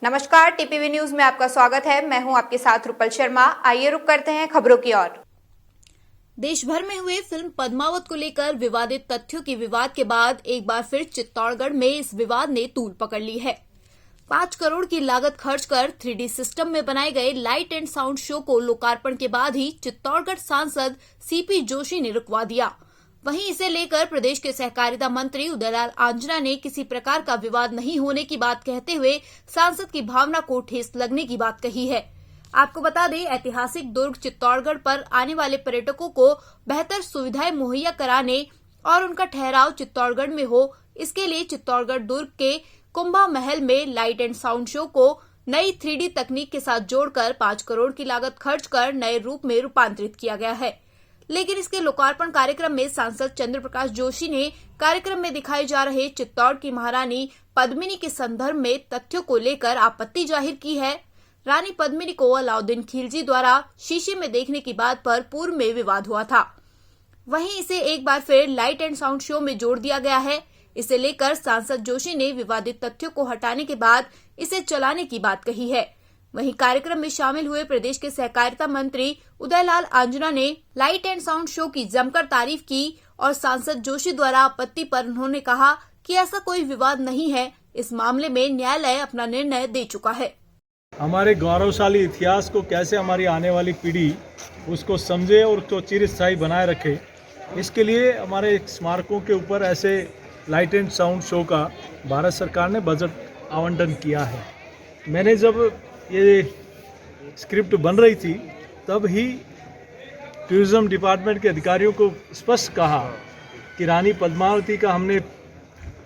नमस्कार, TPV news में आपका स्वागत है। मैं हूं आपके साथ रूपल शर्मा। आइए रुक करते हैं खबरों की ओर। देश भर में हुए फिल्म पद्मावत को लेकर विवादित तथ्यों के विवाद के बाद एक बार फिर चित्तौड़गढ़ में इस विवाद ने तूल पकड़ ली है। 5 करोड़ की लागत खर्च कर 3D सिस्टम में बनाए गए लाइट एंड साउंड शो को लोकार्पण के बाद ही चित्तौड़गढ़ सांसद सीपी जोशी ने रुकवा दिया। वहीं इसे लेकर प्रदेश के सहकारिता मंत्री उदयलाल आंजना ने किसी प्रकार का विवाद नहीं होने की बात कहते हुए सांसद की भावना को ठेस लगने की बात कही है। आपको बता दें, ऐतिहासिक दुर्ग चित्तौड़गढ़ पर आने वाले पर्यटकों को बेहतर सुविधाएं मुहैया कराने और उनका ठहराव चित्तौड़गढ़ में हो, इसके लिए चित्तौड़गढ़ दुर्ग के कुंभा महल में लाइट एंड साउंड शो को नई 3D तकनीक के साथ जोड़कर 5 करोड़ की लागत खर्च कर नए रूप में रूपांतरित किया गया है। लेकिन इसके लोकार्पण कार्यक्रम में सांसद चंद्र प्रकाश जोशी ने कार्यक्रम में दिखाए जा रहे चित्तौड़ की महारानी पद्मिनी के संदर्भ में तथ्यों को लेकर आपत्ति जाहिर की है। रानी पद्मिनी को अलाउद्दीन खिलजी द्वारा शीशे में देखने की बात पर पूर्व में विवाद हुआ था। वहीं इसे एक बार फिर लाइट एंड साउंड शो में जोड़ दिया गया है। इसे लेकर सांसद जोशी ने विवादित तथ्यों को हटाने के बाद इसे चलाने की बात कही है। वहीं कार्यक्रम में शामिल हुए प्रदेश के सहकारिता मंत्री उदयलाल आंजना ने लाइट एंड साउंड शो की जमकर तारीफ की और सांसद जोशी द्वारा आपत्ति पर उन्होंने कहा कि ऐसा कोई विवाद नहीं है। इस मामले में न्यायालय अपना निर्णय दे चुका है। हमारे गौरवशाली इतिहास को कैसे हमारी आने वाली पीढ़ी उसको समझे और उसको चिरस्थायी बनाए रखे, इसके लिए हमारे स्मारकों के ऊपर ऐसे लाइट एंड साउंड शो का भारत सरकार ने बजट आवंटन किया है। मैंने जब ये स्क्रिप्ट बन रही थी तब ही टूरिज्म डिपार्टमेंट के अधिकारियों को स्पष्ट कहा कि रानी पद्मावती का हमने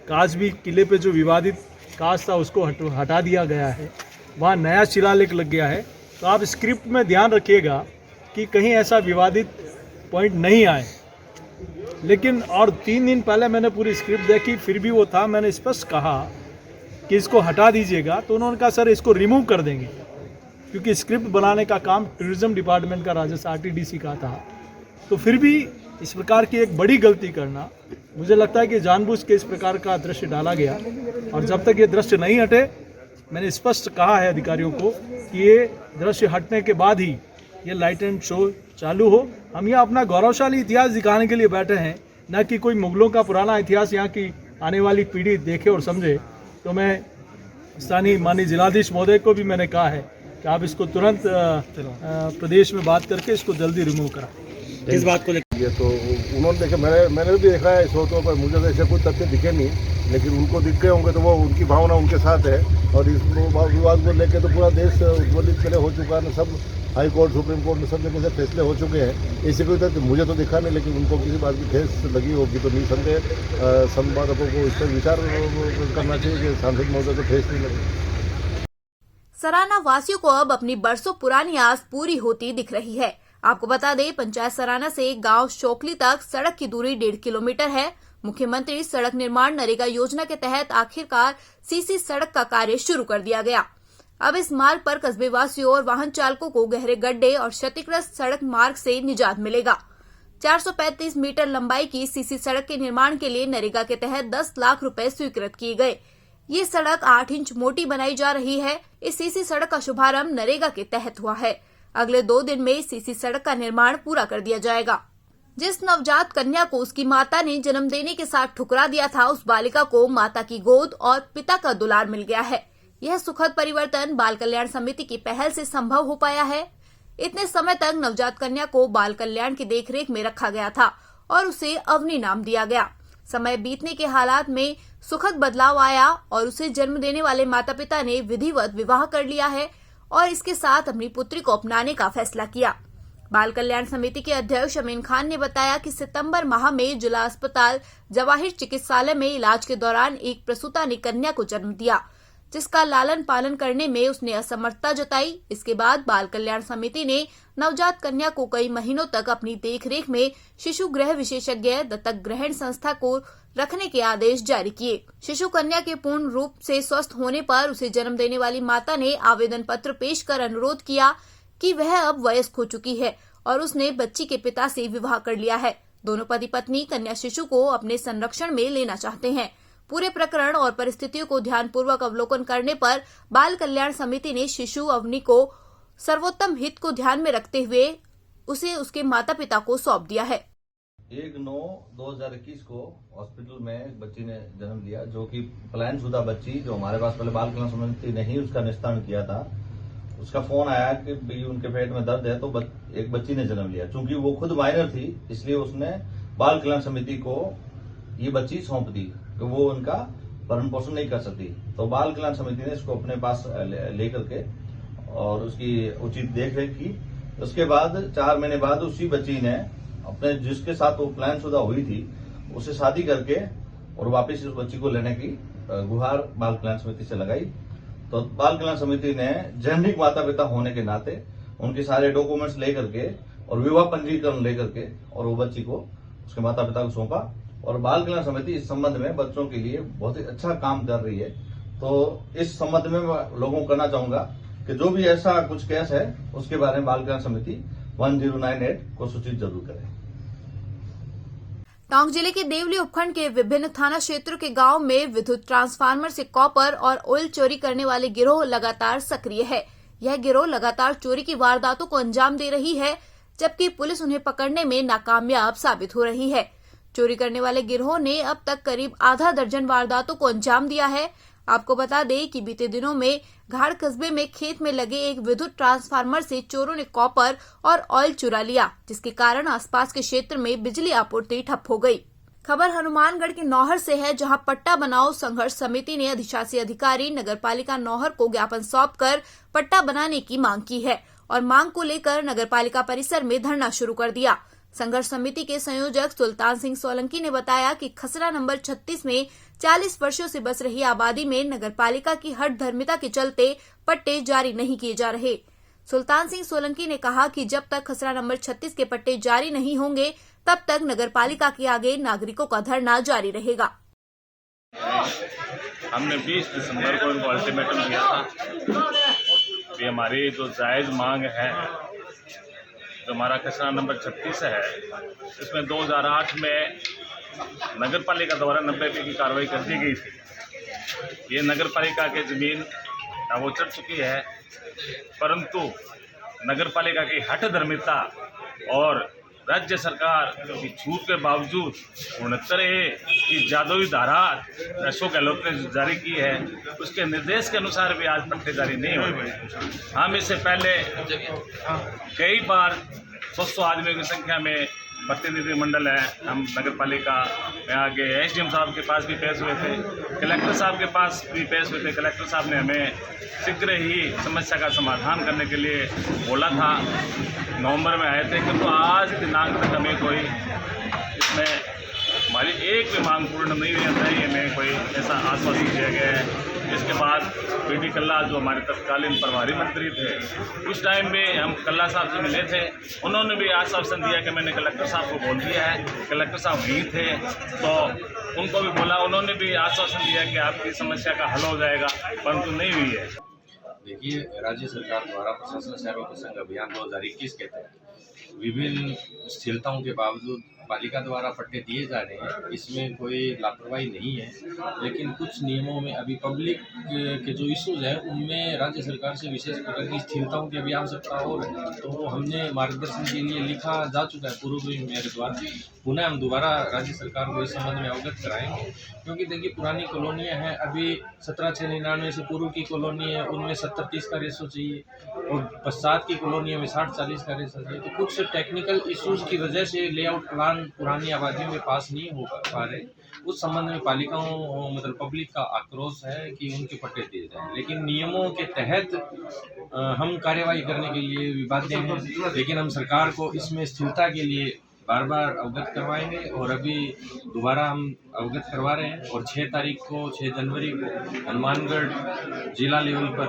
काजबी किले पे जो विवादित काज था उसको हटा दिया गया है, वहाँ नया शिलालेख लग गया है। तो आप स्क्रिप्ट में ध्यान रखिएगा कि कहीं ऐसा विवादित पॉइंट नहीं आए। लेकिन और 3 दिन पहले मैंने पूरी स्क्रिप्ट देखी, फिर भी वो था। मैंने स्पष्ट कहा कि इसको हटा दीजिएगा, तो उन्होंने कहा सर इसको रिमूव कर देंगे, क्योंकि स्क्रिप्ट बनाने का काम टूरिज्म डिपार्टमेंट का राजस्व RTDC का था। तो फिर भी इस प्रकार की एक बड़ी गलती करना, मुझे लगता है कि जानबूझ के इस प्रकार का दृश्य डाला गया। और जब तक ये दृश्य नहीं हटे, मैंने स्पष्ट कहा है अधिकारियों को कि ये दृश्य हटने के बाद ही ये लाइट एंड शो चालू हो। हम यहाँ अपना गौरवशाली इतिहास दिखाने के लिए बैठे हैं, न कि कोई मुगलों का पुराना इतिहास यहाँ की आने वाली पीढ़ी देखे और समझे। तो मैं स्थानीय माननीय जिलाधीश महोदय को भी मैंने कहा है कि आप इसको तुरंत प्रदेश में बात करके इसको जल्दी रिमूव कराएं। इस बात को लेकर तो उन्होंने देखा, मैंने भी देखा है स्रोतों पर, मुझे ऐसे कोई तथ्य दिखे नहीं, लेकिन उनको दिख गए होंगे तो वो उनकी भावना उनके साथ है। और इस विवाद को लेकर तो पूरा देश उद्वलित पहले हो चुका है, सब हाई कोर्ट सुप्रीम कोर्ट में सब जगह से फैसले हो चुके हैं। ऐसे कोई तथ्य मुझे तो दिखा नहीं, लेकिन उनको किसी बात की ठेस लगी होगी तो निसंदेह संवादकों को इस पर विचार करना चाहिए कि सांसद महोदय को ठेस नहीं लगी। सराना वासियों को अब अपनी बरसों पुरानी आस पूरी होती दिख रही है। आपको बता दें, पंचायत सराना से गांव शोकली तक सड़क की दूरी 1.5 किलोमीटर है। मुख्यमंत्री सड़क निर्माण नरेगा योजना के तहत आखिरकार सीसी सड़क का कार्य शुरू कर दिया गया। अब इस मार्ग पर कस्बे वासियों और वाहन चालकों को गहरे गड्ढे और क्षतिग्रस्त सड़क मार्ग से निजात मिलेगा। 435 मीटर लंबाई की सीसी सड़क के निर्माण के लिए नरेगा के तहत 10 लाख रुपए स्वीकृत किए गए। ये सड़क 8 इंच मोटी बनाई जा रही है। इस सीसी सड़क का शुभारंभ नरेगा के तहत हुआ है। अगले 2 दिन में सीसी सड़क का निर्माण पूरा कर दिया जाएगा। जिस नवजात कन्या को उसकी माता ने जन्म देने के साथ ठुकरा दिया था, उस बालिका को माता की गोद और पिता का दुलार मिल गया है। यह सुखद परिवर्तन बाल कल्याण समिति की पहल से संभव हो पाया है। इतने समय तक नवजात कन्या को बाल कल्याण की देखरेख में रखा गया था और उसे अवनी नाम दिया गया। समय बीतने के हालात में सुखद बदलाव आया और उसे जन्म देने वाले माता पिता ने विधिवत विवाह कर लिया है और इसके साथ अपनी पुत्री को अपनाने का फैसला किया। बाल कल्याण समिति के अध्यक्ष अमीन खान ने बताया कि सितंबर माह में जिला अस्पताल जवाहिर चिकित्सालय में इलाज के दौरान एक प्रसूता ने कन्या को जन्म दिया, जिसका लालन पालन करने में उसने असमर्थता जताई। इसके बाद बाल कल्याण समिति ने नवजात कन्या को कई महीनों तक अपनी देखरेख में शिशु गृह विशेषज्ञ दत्तक ग्रहण संस्था को रखने के आदेश जारी किए। शिशु कन्या के पूर्ण रूप से स्वस्थ होने पर उसे जन्म देने वाली माता ने आवेदन पत्र पेश कर अनुरोध किया कि वह अब वयस्क हो चुकी है और उसने बच्ची के पिता से विवाह कर लिया है। दोनों पति पत्नी कन्या शिशु को अपने संरक्षण में लेना चाहते हैं। पूरे प्रकरण और परिस्थितियों को ध्यानपूर्वक अवलोकन करने पर बाल कल्याण समिति ने शिशु अवनी को सर्वोत्तम हित को ध्यान में रखते हुए उसे उसके माता पिता को सौंप दिया है। 1/9/2021 को हॉस्पिटल में एक बच्ची ने जन्म लिया, जो कि प्लान शुदा बच्ची, जो हमारे पास पहले बाल कल्याण समिति ने ही उसका निस्तारण किया था। उसका फोन आया कि भाई उनके पेट में दर्द है, तो एक बच्ची ने जन्म लिया। चूंकि वो खुद माइनर थी, इसलिए उसने बाल कल्याण समिति को ये बच्ची सौंप दी कि वो उनका भरण पोषण नहीं कर सकती। तो बाल कल्याण समिति ने इसको अपने पास लेकर के और उसकी उचित देखरेख की। उसके बाद 4 महीने बाद उसी बच्ची ने अपने जिसके साथ वो प्लान शुदा हुई थी उससे शादी करके और वापस उस बच्ची को लेने की गुहार बाल कल्याण समिति से लगाई। तो बाल कल्याण समिति ने जेनरिक माता पिता होने के नाते उनके सारे डॉक्यूमेंट्स लेकर के और विवाह पंजीकरण लेकर के और वो बच्ची को उसके माता पिता को सौंपा। और बाल कल्याण समिति इस संबंध में बच्चों के लिए बहुत ही अच्छा काम कर रही है। तो इस संबंध में मैं लोगों को कहना चाहूंगा कि जो भी ऐसा कुछ केस है उसके बारे में बाल कल्याण समिति 1098 को सूचित जरूर करें। टोंक जिले के देवली उपखंड के विभिन्न थाना क्षेत्रों के गांव में विद्युत ट्रांसफार्मर से कॉपर और ऑयल चोरी करने वाले गिरोह लगातार सक्रिय है। यह गिरोह लगातार चोरी की वारदातों को अंजाम दे रही है, जबकि पुलिस उन्हें पकड़ने में नाकामयाब साबित हो रही है। चोरी करने वाले गिरोह ने अब तक करीब आधा दर्जन वारदातों को अंजाम दिया है। आपको बता दें कि बीते दिनों में घाड़ कस्बे में खेत में लगे एक विद्युत ट्रांसफार्मर से चोरों ने कॉपर और ऑयल चुरा लिया, जिसके कारण आसपास के क्षेत्र में बिजली आपूर्ति ठप हो गई। खबर हनुमानगढ़ के नौहर से है, जहां पट्टा बनाओ संघर्ष समिति ने अधिशासी अधिकारी नगरपालिका नौहर को ज्ञापन सौंपकर पट्टा बनाने की मांग की है और मांग को लेकर नगरपालिका परिसर में धरना शुरू कर दिया। संघर्ष समिति के संयोजक सुल्तान सिंह सोलंकी ने बताया कि खसरा नंबर 36 में 40 वर्षों से बस रही आबादी में नगरपालिका की हठधर्मिता के चलते पट्टे जारी नहीं किए जा रहे। सुल्तान सिंह सोलंकी ने कहा कि जब तक खसरा नंबर 36 के पट्टे जारी नहीं होंगे, तब तक नगरपालिका के आगे नागरिकों का धरना जारी रहेगा। हमने 20 दिसंबर को इनको अल्टीमेटम दिया था कि हमारी जो जायज मांग है, जो हमारा खसरा नंबर 36 है, इसमें 2008 में नगरपालिका द्वारा 90 की कार्रवाई कर दी गई थी। ये नगरपालिका की जमीन वो चढ़ चुकी है, परंतु नगरपालिका की हठधर्मिता और राज्य सरकार की छूट के बावजूद 69A की जादुई धारा अशोक गहलोत ने जारी की है, उसके निर्देश के अनुसार भी आज पट्टे जारी नहीं हो रहे। हम इससे पहले कई बार 100 आदमियों की संख्या में प्रतिनिधि मंडल है, हम नगर पालिका में आगे SDM साहब के पास भी पेश हुए थे, कलेक्टर साहब के पास भी पेश हुए थे। कलेक्टर साहब ने हमें शीघ्र ही समस्या का समाधान करने के लिए बोला था। नवंबर में आए थे, किंतु आज दिनांक तक हमें कोई इसमें हमारी एक भी मांग पूर्ण नहीं हुई है, हमें कोई ऐसा आश्वासन दिया गया है। इसके बाद PD कल्ला, जो हमारे तत्कालीन प्रभारी मंत्री थे, उस टाइम में हम कल्ला साहब से मिले थे, उन्होंने भी आश्वासन दिया कि मैंने कलेक्टर साहब को बोल दिया है। कलेक्टर साहब वहीं थे, तो उनको भी बोला, उन्होंने भी आश्वासन दिया कि आपकी समस्या का हल हो जाएगा, परंतु नहीं हुई है। देखिए, राज्य सरकार द्वारा प्रशासन सेवा प्रसंग अभियान 2021 के तहत विभिन्न स्थिरताओं के बावजूद पालिका द्वारा पट्टे दिए जा रहे हैं, इसमें कोई लापरवाही नहीं है। लेकिन कुछ नियमों में अभी पब्लिक के जो इश्यूज हैं, उनमें राज्य सरकार से विशेष प्रकार की स्थिरताओं की अभी आवश्यकता हो रही है। तो हमने मार्गदर्शन के लिए लिखा जा चुका है पूर्व में मेरे द्वारा। पुनः हम दोबारा राज्य सरकार को इस संबंध में अवगत कराएंगे, क्योंकि देखिए पुरानी कॉलोनियाँ हैं, अभी 17/6/99 से पूर्व की कॉलोनी है, उनमें 70-30 का रेशो चाहिए और पश्चात की कॉलोनियों में 60-40 का रेशो चाहिए। तो कुछ टेक्निकल इश्यूज की वजह से लेआउट प्लान पुरानी आबादियों में पास नहीं हो पा रहे। उस संबंध में पालिकाओं मतलब पब्लिक का आक्रोश है कि उनके पट्टे दिए जाएं, लेकिन नियमों के तहत हम कार्यवाही करने के लिए बाध्य हैं। लेकिन हम सरकार को इसमें स्थिरता के लिए बार बार अवगत करवाएंगे और अभी दोबारा हम अवगत करवा रहे हैं। और 6 जनवरी को हनुमानगढ़ जिला लेवल पर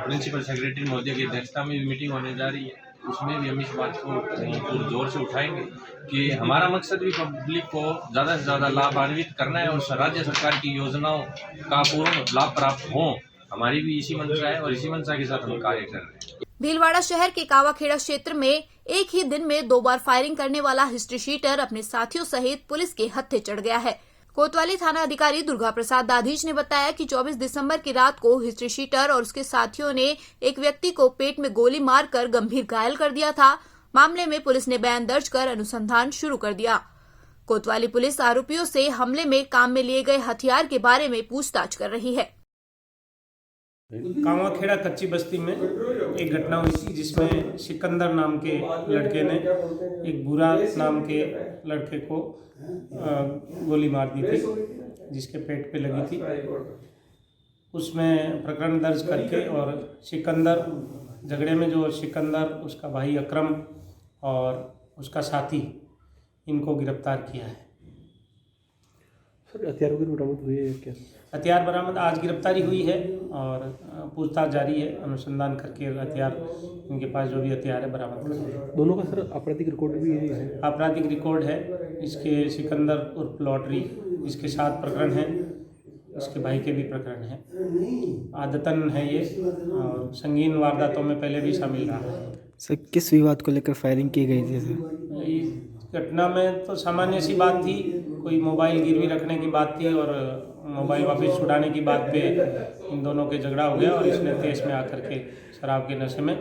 प्रिंसिपल सेक्रेटरी महोदय की अध्यक्षता में मीटिंग होने जा रही है, उसमें भी हम इस बात को जोर से उठाएंगे कि हमारा मकसद भी पब्लिक को ज़्यादा से ज़्यादा लाभान्वित करना है और राज्य सरकार की योजनाओं का पूर्ण लाभ प्राप्त हो। हमारी भी इसी मंशा है और इसी मंशा के साथ हम कार्य कर रहे हैं। भीलवाड़ा शहर के कावाखेड़ा क्षेत्र में एक ही दिन में 2 बार फायरिंग करने वाला हिस्ट्री शीटर अपने साथियों सहित पुलिस के हत्थे चढ़ गया है। कोतवाली थाना अधिकारी दुर्गा प्रसाद दाधीच ने बताया कि 24 दिसंबर की रात को हिस्ट्री शीटर और उसके साथियों ने एक व्यक्ति को पेट में गोली मारकर गंभीर घायल कर दिया था। मामले में पुलिस ने बयान दर्ज कर अनुसंधान शुरू कर दिया। कोतवाली पुलिस आरोपियों से हमले में काम में लिए गए हथियार के बारे में पूछताछ कर रही है। कांवाखेड़ा कच्ची बस्ती में एक घटना हुई थी जिसमें सिकंदर नाम के लड़के ने एक बुरा नाम के लड़के को गोली मार दी थी, जिसके पेट पे लगी थी। उसमें प्रकरण दर्ज करके और सिकंदर झगड़े में जो सिकंदर, उसका भाई अकरम और उसका साथी, इनको गिरफ्तार किया है। सर हथियारों की बरामद हुई है क्या? हथियार बरामद आज गिरफ्तारी हुई है और पूछताछ जारी है। अनुसंधान करके हथियार, इनके पास जो भी हथियार है बरामद कर रहे हैं। दोनों का सर आपराधिक रिकॉर्ड भी है? आपराधिक रिकॉर्ड है। इसके सिकंदर उर्फ लॉटरी, इसके 7 प्रकरण हैं, इसके भाई के भी प्रकरण हैं। आदतन है ये और संगीन वारदातों में पहले भी शामिल रहा है। सर किस विवाद को लेकर फायरिंग की गई थी सर? इस घटना में तो सामान्य सी बात थी, कोई मोबाइल गिरवी रखने की बात थी और मोबाइल वापस छुड़ाने की बात पे इन दोनों के झगड़ा हो गया और इसने तेज में आकर के शराब के नशे में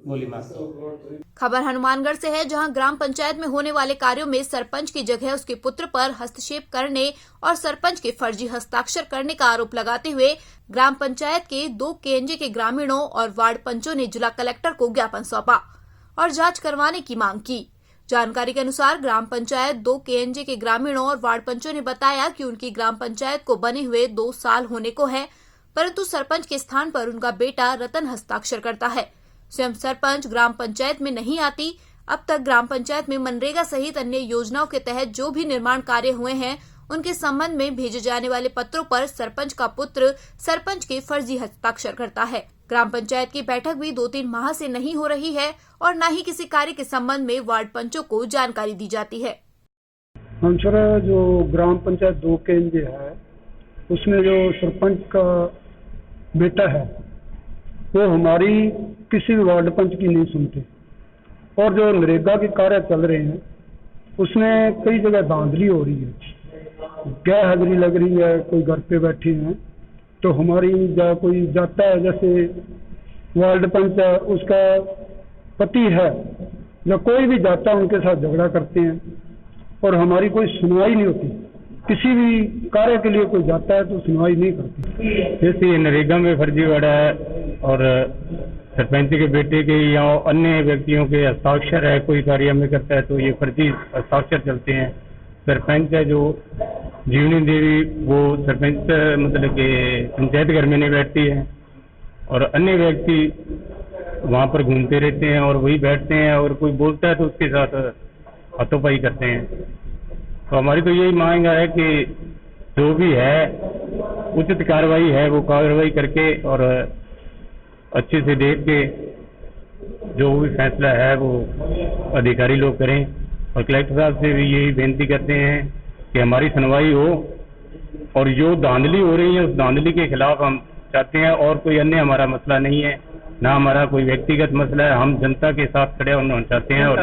गोली मार दी। खबर हनुमानगढ़ से है, जहां ग्राम पंचायत में होने वाले कार्यों में सरपंच की जगह उसके पुत्र पर हस्तक्षेप करने और सरपंच के फर्जी हस्ताक्षर करने का आरोप लगाते हुए ग्राम पंचायत के 2 केएनजे के ग्रामीणों और वार्ड पंचों ने जिला कलेक्टर को ज्ञापन सौंपा और जांच करवाने की मांग की। जानकारी के अनुसार ग्राम पंचायत 2 केएनजे के ग्रामीणों और वार्ड पंचों ने बताया कि उनकी ग्राम पंचायत को बने हुए 2 साल होने को है, परंतु सरपंच के स्थान पर उनका बेटा रतन हस्ताक्षर करता है। स्वयं सरपंच ग्राम पंचायत में नहीं आती। अब तक ग्राम पंचायत में मनरेगा सहित अन्य योजनाओं के तहत जो भी निर्माण कार्य हुए हैं, उनके संबंध में भेजे जाने वाले पत्रों पर सरपंच का पुत्र सरपंच के फर्जी हस्ताक्षर करता है। ग्राम पंचायत की बैठक भी 2-3 माह से नहीं हो रही है और न ही किसी कार्य के संबंध में वार्ड पंचों को जानकारी दी जाती है। हम सर जो ग्राम पंचायत 2 केंद्र है, उसमें जो सरपंच का बेटा है वो हमारी किसी भी वार्ड पंच की नहीं सुनते और जो नरेगा के कार्य चल रहे हैं उसमें कई जगह धांधली हो रही है, गैर हाजिरी लग रही है, कोई घर पे बैठे हैं तो हमारी कोई जाता है, जैसे वार्ड पंच है उसका पति है या कोई भी जाता है उनके साथ झगड़ा करते हैं और हमारी कोई सुनवाई नहीं होती। किसी भी कार्य के लिए कोई जाता है तो सुनवाई नहीं करती। जैसे नरेगा में फर्जीवाड़ा है और सरपंच के बेटे के या अन्य व्यक्तियों के हस्ताक्षर है, कोई कार्य में करता है तो ये फर्जी हस्ताक्षर चलते हैं। सरपंच है जो जीवनी देवी, वो सरपंच मतलब कि पंचायत घर में नहीं बैठती है और अन्य व्यक्ति वहाँ पर घूमते रहते हैं और वही बैठते हैं और कोई बोलता है तो उसके साथ हाथोपाई करते हैं। तो हमारी तो यही मांग है कि जो भी है उचित कार्रवाई है वो कार्रवाई करके और अच्छे से देख के जो भी फैसला है वो अधिकारी लोग करें और कलेक्टर साहब से भी यही बेनती करते हैं कि हमारी सुनवाई हो और जो धांधली हो रही है उस धांधली के खिलाफ हम चाहते हैं और कोई अन्य हमारा मसला नहीं है, ना हमारा कोई व्यक्तिगत मसला है, हम जनता के साथ खड़े होना चाहते हैं। और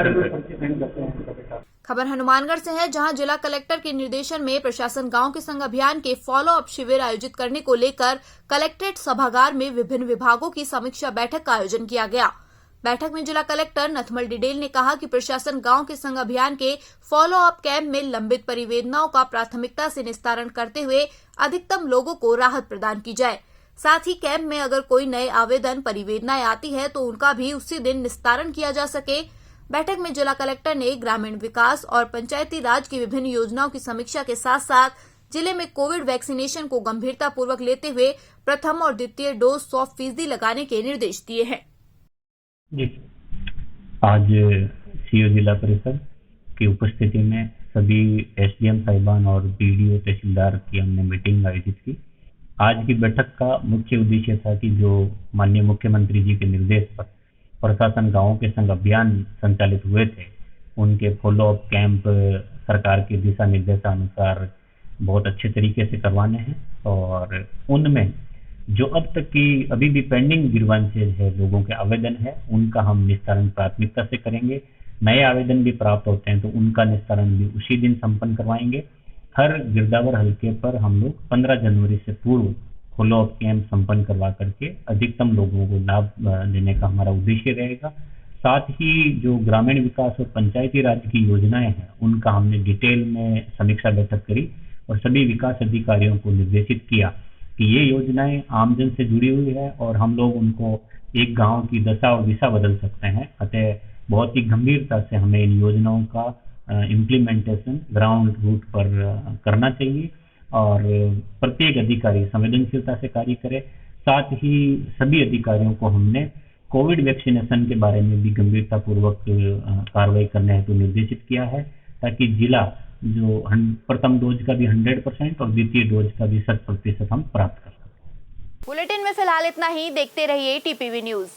खबर हनुमानगढ़ से है, जहां जिला कलेक्टर के निर्देशन में प्रशासन गांव के संग अभियान के फॉलो अप शिविर आयोजित करने को लेकर कलेक्ट्रेट सभागार में विभिन्न विभागों की समीक्षा बैठक का आयोजन किया गया। बैठक में जिला कलेक्टर नथमल डिडेल ने कहा कि प्रशासन गांव के संग अभियान के फॉलो अप कैंप में लंबित परिवेदनाओं का प्राथमिकता से निस्तारण करते हुए अधिकतम लोगों को राहत प्रदान की जाए। साथ ही कैंप में अगर कोई नए आवेदन परिवेदनाएं आती है तो उनका भी उसी दिन निस्तारण किया जा सके। बैठक में जिला कलेक्टर ने ग्रामीण विकास और पंचायती राज की विभिन्न योजनाओं की समीक्षा के साथ साथ जिले में कोविड वैक्सीनेशन को गंभीरता पूर्वक लेते हुए प्रथम और द्वितीय डोज 100% लगाने के निर्देश दिए हैं। जी, आज सीओ जिला परिषद की उपस्थिति में सभी एसडीएम साहिबान और बीडीओ तहसीलदार की हमने मीटिंग आयोजित की। आज की बैठक का मुख्य उद्देश्य था कि जो माननीय मुख्यमंत्री जी के निर्देश पर प्रशासन गांवों के संग अभियान संचालित हुए थे, उनके फॉलो अप कैंप सरकार के दिशा निर्देशानुसार बहुत अच्छे तरीके से करवाने हैं और उनमें जो अब तक की अभी भी पेंडिंग ग्रीवेंसेज है, लोगों के आवेदन है, उनका हम निस्तारण प्राथमिकता से करेंगे। नए आवेदन भी प्राप्त होते हैं तो उनका निस्तारण भी उसी दिन संपन्न करवाएंगे। हर गिरदावर हलके पर हम लोग 15 जनवरी से पूर्व फॉलोअप कैंप संपन्न करवा करके अधिकतम लोगों को लाभ देने का हमारा उद्देश्य रहेगा। साथ ही जो ग्रामीण विकास और पंचायती राज की योजनाएं हैं उनका हमने डिटेल में समीक्षा बैठक करी और सभी विकास अधिकारियों को निर्देशित किया कि ये योजनाएं आमजन से जुड़ी हुई है और हम लोग उनको एक गांव की दशा और दिशा बदल सकते हैं। अतः बहुत ही गंभीरता से हमें इन योजनाओं का इम्प्लीमेंटेशन ग्राउंड रूट पर करना चाहिए और प्रत्येक अधिकारी संवेदनशीलता से कार्य करे। साथ ही सभी अधिकारियों को हमने कोविड वैक्सीनेशन के बारे में भी गंभीरता पूर्वक कार्रवाई करने हेतु निर्देशित किया है ताकि जिला जो प्रथम डोज का भी 100% और द्वितीय डोज का भी 100% हम प्राप्त कर सकें। बुलेटिन में फिलहाल इतना ही। देखते रहिए टीपीवी न्यूज।